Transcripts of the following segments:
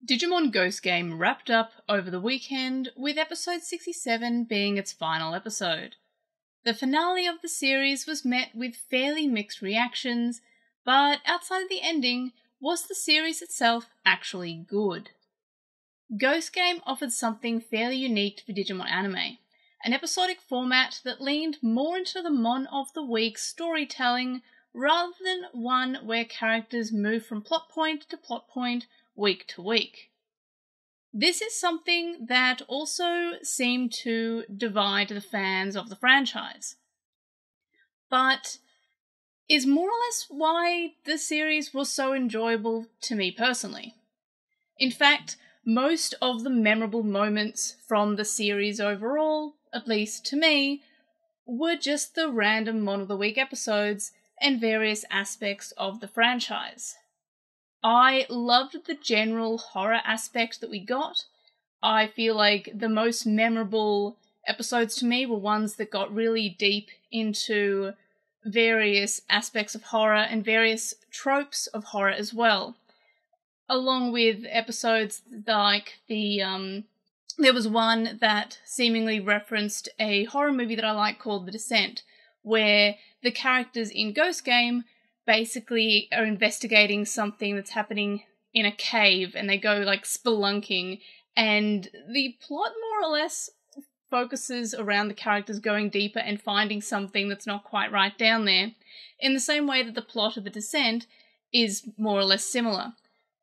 Digimon Ghost Game wrapped up over the weekend, with episode 67 being its final episode. The finale of the series was met with fairly mixed reactions, but outside of the ending, was the series itself actually good? Ghost Game offered something fairly unique to the Digimon anime, an episodic format that leaned more into the Mon of the Week storytelling rather than one where characters move from plot point to plot point week to week. This is something that also seemed to divide the fans of the franchise, but is more or less why the series was so enjoyable to me personally. In fact, most of the memorable moments from the series overall, at least to me, were just the random Mon of the Week episodes and various aspects of the franchise. I loved the general horror aspect that we got. I feel like the most memorable episodes to me were ones that got really deep into various aspects of horror and various tropes of horror as well. Along with episodes like there was one that seemingly referenced a horror movie that I like called The Descent, where the characters in Ghost Game basically are investigating something that's happening in a cave, and they go like spelunking, and the plot more or less focuses around the characters going deeper and finding something that's not quite right down there, in the same way that the plot of The Descent is more or less similar.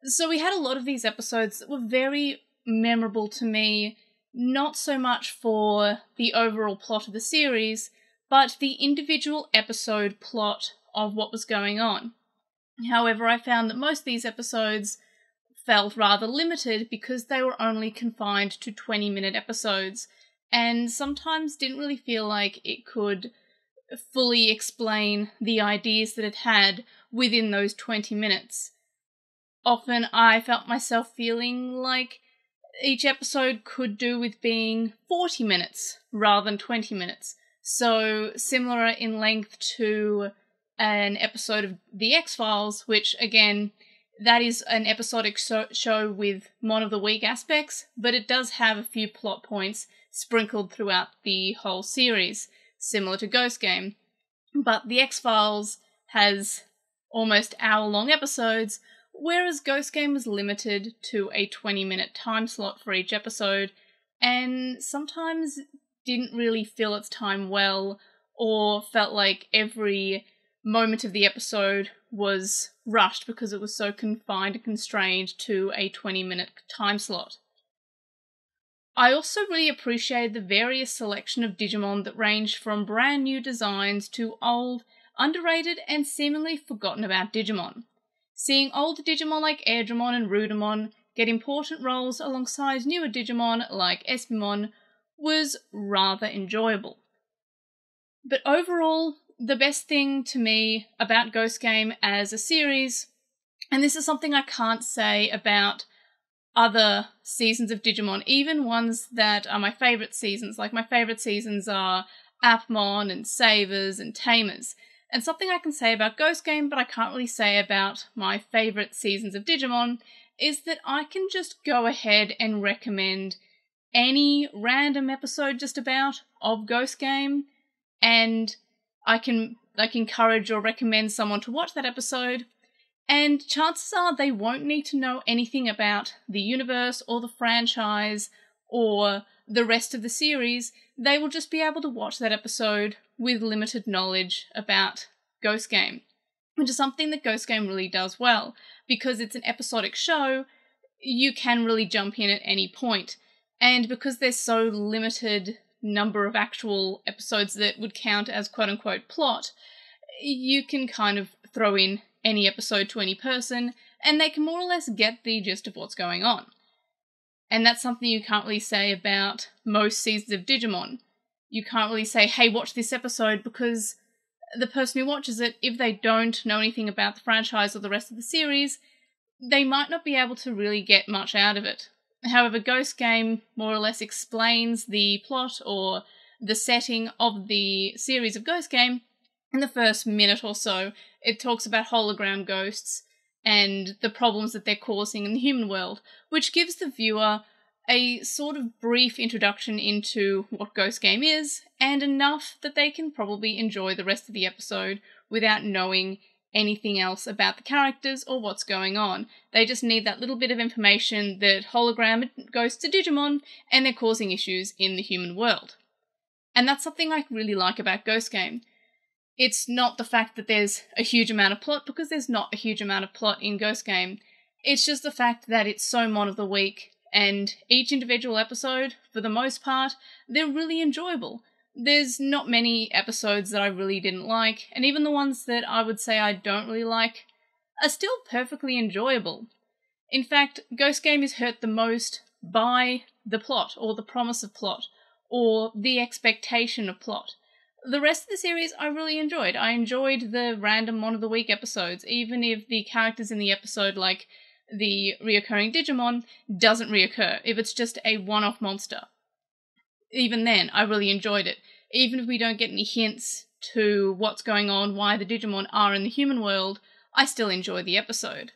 So we had a lot of these episodes that were very memorable to me, not so much for the overall plot of the series, but the individual episode plot of what was going on. However, I found that most of these episodes felt rather limited because they were only confined to 20-minute episodes, and sometimes didn't really feel like it could fully explain the ideas that it had within those 20 minutes. Often I felt myself feeling like each episode could do with being 40 minutes rather than 20 minutes. So similar in length to an episode of The X-Files, which again, that is an episodic show with Mon of the Week aspects, but it does have a few plot points sprinkled throughout the whole series, similar to Ghost Game. But The X-Files has almost hour-long episodes, whereas Ghost Game was limited to a 20-minute time slot for each episode, and sometimes didn't really fill its time well, or felt like every moment of the episode was rushed because it was so confined and constrained to a 20-minute time slot. I also really appreciated the various selection of Digimon that ranged from brand new designs to old, underrated, and seemingly forgotten about Digimon. Seeing older Digimon like Airdramon and Rudamon get important roles alongside newer Digimon like Espimon was rather enjoyable. But overall, the best thing to me about Ghost Game as a series, and this is something I can't say about other seasons of Digimon, even ones that are my favourite seasons, like my favourite seasons are Appmon and Savers and Tamers, and something I can say about Ghost Game but I can't really say about my favourite seasons of Digimon, is that I can just go ahead and recommend any random episode just about of Ghost Game, and I can encourage or recommend someone to watch that episode, and chances are they won't need to know anything about the universe or the franchise or the rest of the series. They will just be able to watch that episode with limited knowledge about Ghost Game, which is something that Ghost Game really does well. Because it's an episodic show, you can really jump in at any point, and because there's so limited number of actual episodes that would count as quote-unquote plot, you can kind of throw in any episode to any person, and they can more or less get the gist of what's going on. And that's something you can't really say about most seasons of Digimon. You can't really say, hey, watch this episode, because the person who watches it, if they don't know anything about the franchise or the rest of the series, they might not be able to really get much out of it. However, Ghost Game more or less explains the plot or the setting of the series of Ghost Game in the first minute or so. It talks about hologram ghosts, and the problems that they're causing in the human world, which gives the viewer a sort of brief introduction into what Ghost Game is, and enough that they can probably enjoy the rest of the episode without knowing anything else about the characters or what's going on. They just need that little bit of information that hologram goes to Digimon and they're causing issues in the human world. And that's something I really like about Ghost Game. It's not the fact that there's a huge amount of plot, because there's not a huge amount of plot in Ghost Game. It's just the fact that it's so Mon of the Week, and each individual episode, for the most part, they're really enjoyable. There's not many episodes that I really didn't like, and even the ones that I would say I don't really like are still perfectly enjoyable. In fact, Ghost Game is hurt the most by the plot, or the promise of plot, or the expectation of plot. The rest of the series I really enjoyed. I enjoyed the random Mon of the Week episodes, even if the characters in the episode, like the reoccurring Digimon, doesn't reoccur, if it's just a one-off monster. Even then, I really enjoyed it. Even if we don't get any hints to what's going on, why the Digimon are in the human world, I still enjoy the episode.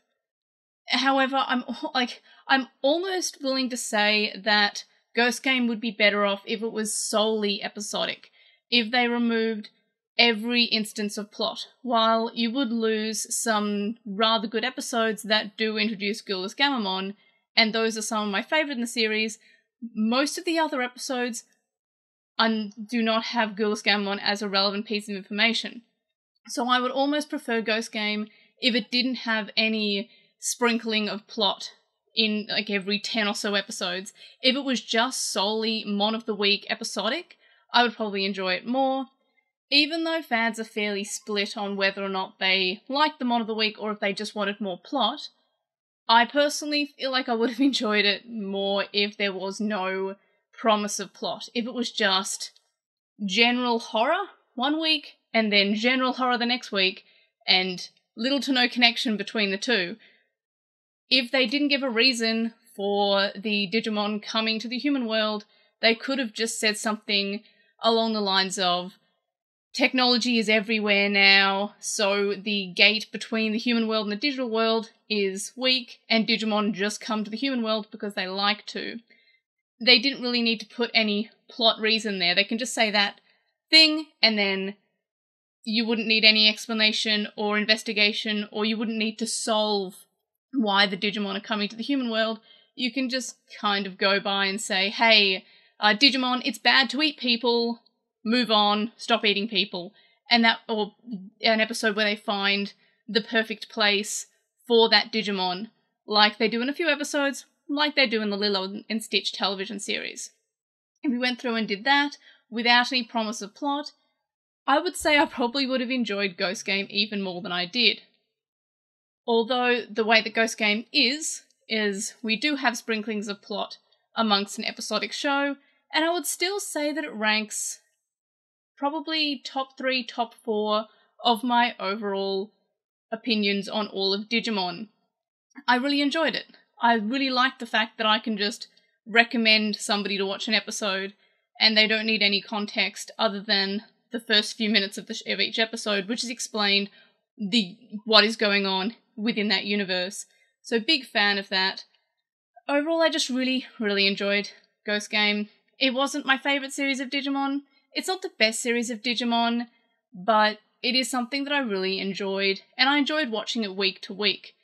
However, I'm almost willing to say that Ghost Game would be better off if it was solely episodic, if they removed every instance of plot. While you would lose some rather good episodes that do introduce Gammamon, and those are some of my favourite in the series, most of the other episodes do not have Gammamon as a relevant piece of information. So I would almost prefer Ghost Game if it didn't have any sprinkling of plot in like every 10 or so episodes. If it was just solely Mon of the Week episodic, I would probably enjoy it more. Even though fans are fairly split on whether or not they like the Mon of the Week or if they just wanted more plot, I personally feel like I would have enjoyed it more if there was no promise of plot. If it was just general horror one week and then general horror the next week and little to no connection between the two. If they didn't give a reason for the Digimon coming to the human world, they could have just said something along the lines of, technology is everywhere now, so the gate between the human world and the digital world is weak, and Digimon just come to the human world because they like to. They didn't really need to put any plot reason there. They can just say that thing, and then you wouldn't need any explanation or investigation, or you wouldn't need to solve why the Digimon are coming to the human world. You can just kind of go by and say, hey, Digimon, it's bad to eat people, move on, stop eating people. Or an episode where they find the perfect place for that Digimon, like they do in a few episodes, like they do in the Lilo and Stitch television series. If we went through and did that, without any promise of plot, I would say I probably would have enjoyed Ghost Game even more than I did. Although the way that Ghost Game is we do have sprinklings of plot amongst an episodic show, and I would still say that it ranks probably top 3, top 4 of my overall opinions on all of Digimon. I really enjoyed it. I really like the fact that I can just recommend somebody to watch an episode and they don't need any context other than the first few minutes of each episode, which is explained what is going on within that universe. So big fan of that. Overall, I just really, really enjoyed Ghost Game. It wasn't my favourite series of Digimon. It's not the best series of Digimon, but it is something that I really enjoyed, and I enjoyed watching it week to week.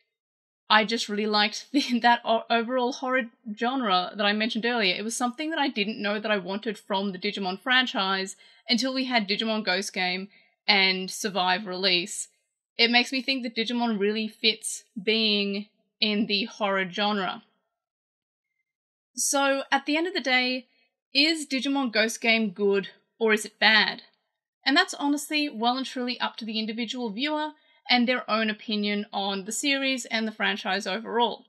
I just really liked that overall horror genre that I mentioned earlier. It was something that I didn't know that I wanted from the Digimon franchise until we had Digimon Ghost Game and Survive Release. It makes me think that Digimon really fits being in the horror genre. So, at the end of the day, is Digimon Ghost Game good or is it bad? And that's honestly well and truly up to the individual viewer and their own opinion on the series and the franchise overall.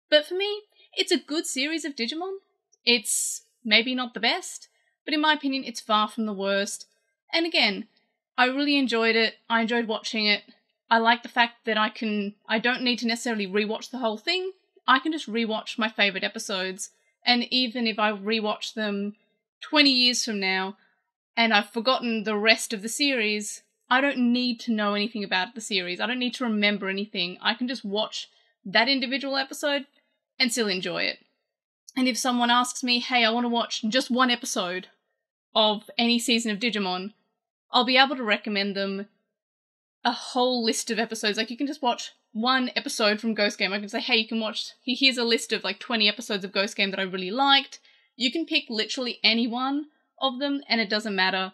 But for me, it's a good series of Digimon. It's maybe not the best, but in my opinion, it's far from the worst. And again, I really enjoyed it. I enjoyed watching it. I like the fact that I don't need to necessarily rewatch the whole thing. I can just rewatch my favourite episodes, and even if I rewatch them 20 years from now, and I've forgotten the rest of the series, I don't need to know anything about the series. I don't need to remember anything. I can just watch that individual episode and still enjoy it. And if someone asks me, hey, I want to watch just one episode of any season of Digimon, I'll be able to recommend them a whole list of episodes. Like, you can just watch one episode from Ghost Game. I can say, hey, you can watch, here's a list of like 20 episodes of Ghost Game that I really liked. You can pick literally any one of them, and it doesn't matter.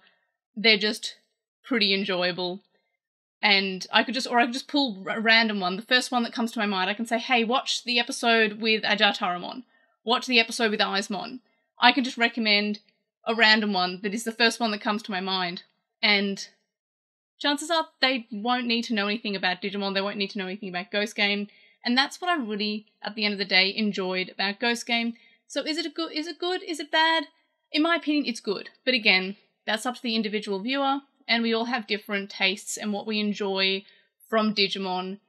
They're just pretty enjoyable. And I could just pull a random one, the first one that comes to my mind. I can say, hey, watch the episode with Ajataramon. Watch the episode with Aizmon. I can just recommend a random one that is the first one that comes to my mind. And chances are they won't need to know anything about Digimon, they won't need to know anything about Ghost Game, and that's what I really, at the end of the day, enjoyed about Ghost Game. So is it good? Is it bad? In my opinion, it's good. But again, that's up to the individual viewer, and we all have different tastes and what we enjoy from Digimon.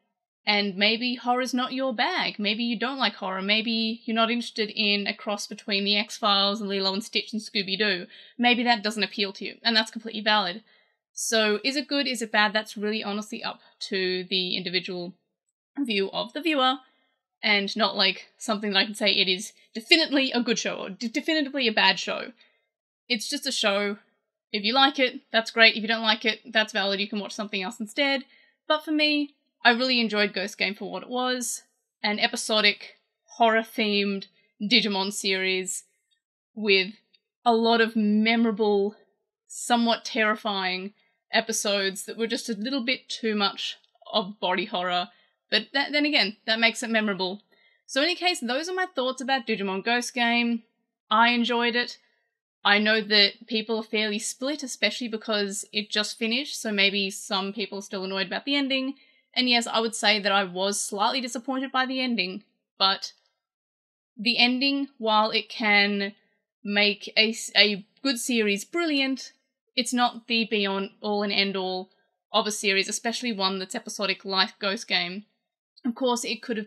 And maybe horror's not your bag. Maybe you don't like horror. Maybe you're not interested in a cross between the X-Files and Lilo and Stitch and Scooby-Doo. Maybe that doesn't appeal to you, and that's completely valid. So is it good, is it bad? That's really honestly up to the individual view of the viewer, and not like something that I can say it is definitively a good show or definitively a bad show. It's just a show. If you like it, that's great. If you don't like it, that's valid. You can watch something else instead. But for me, I really enjoyed Ghost Game for what it was. An episodic, horror-themed Digimon series with a lot of memorable, somewhat terrifying episodes that were just a little bit too much of body horror. But then again, that makes it memorable. So in any case, those are my thoughts about Digimon Ghost Game. I enjoyed it. I know that people are fairly split, especially because it just finished, so maybe some people are still annoyed about the ending. And yes, I would say that I was slightly disappointed by the ending, but the ending, while it can make a good series brilliant, it's not the be-all and end-all of a series, especially one that's episodic like Ghost Game. Of course, I could have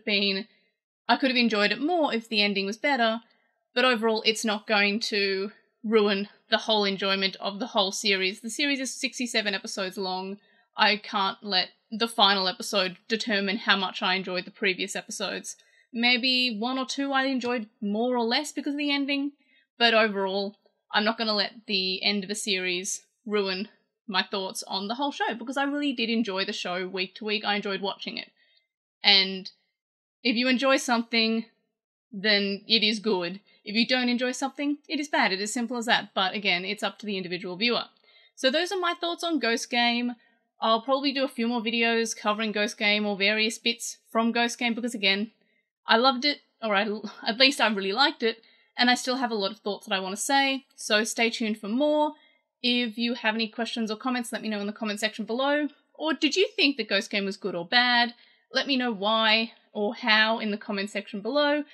enjoyed it more if the ending was better, but overall it's not going to ruin the whole enjoyment of the whole series. The series is 67 episodes long. I can't let the final episode determine how much I enjoyed the previous episodes. Maybe one or two I enjoyed more or less because of the ending, but overall, I'm not going to let the end of a series ruin my thoughts on the whole show, because I really did enjoy the show week to week. I enjoyed watching it. And if you enjoy something, then it is good. If you don't enjoy something, it is bad. It is simple as that. But again, it's up to the individual viewer. So those are my thoughts on Ghost Game. I'll probably do a few more videos covering Ghost Game or various bits from Ghost Game, because again, I loved it, or at least I really liked it, and I still have a lot of thoughts that I want to say, so stay tuned for more. If you have any questions or comments, let me know in the comment section below. Or did you think that Ghost Game was good or bad? Let me know why or how in the comment section below.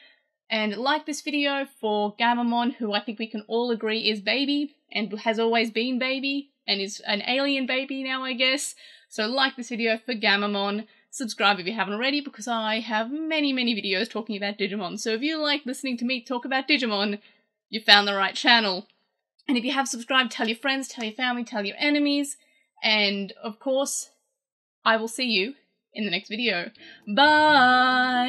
And like this video for Gamamon, who I think we can all agree is baby, and has always been baby, and is an alien baby now, I guess. So like this video for Gamamon. Subscribe if you haven't already, because I have many, many videos talking about Digimon. So if you like listening to me talk about Digimon, you found the right channel. And if you have subscribed, tell your friends, tell your family, tell your enemies. And of course, I will see you in the next video. Bye!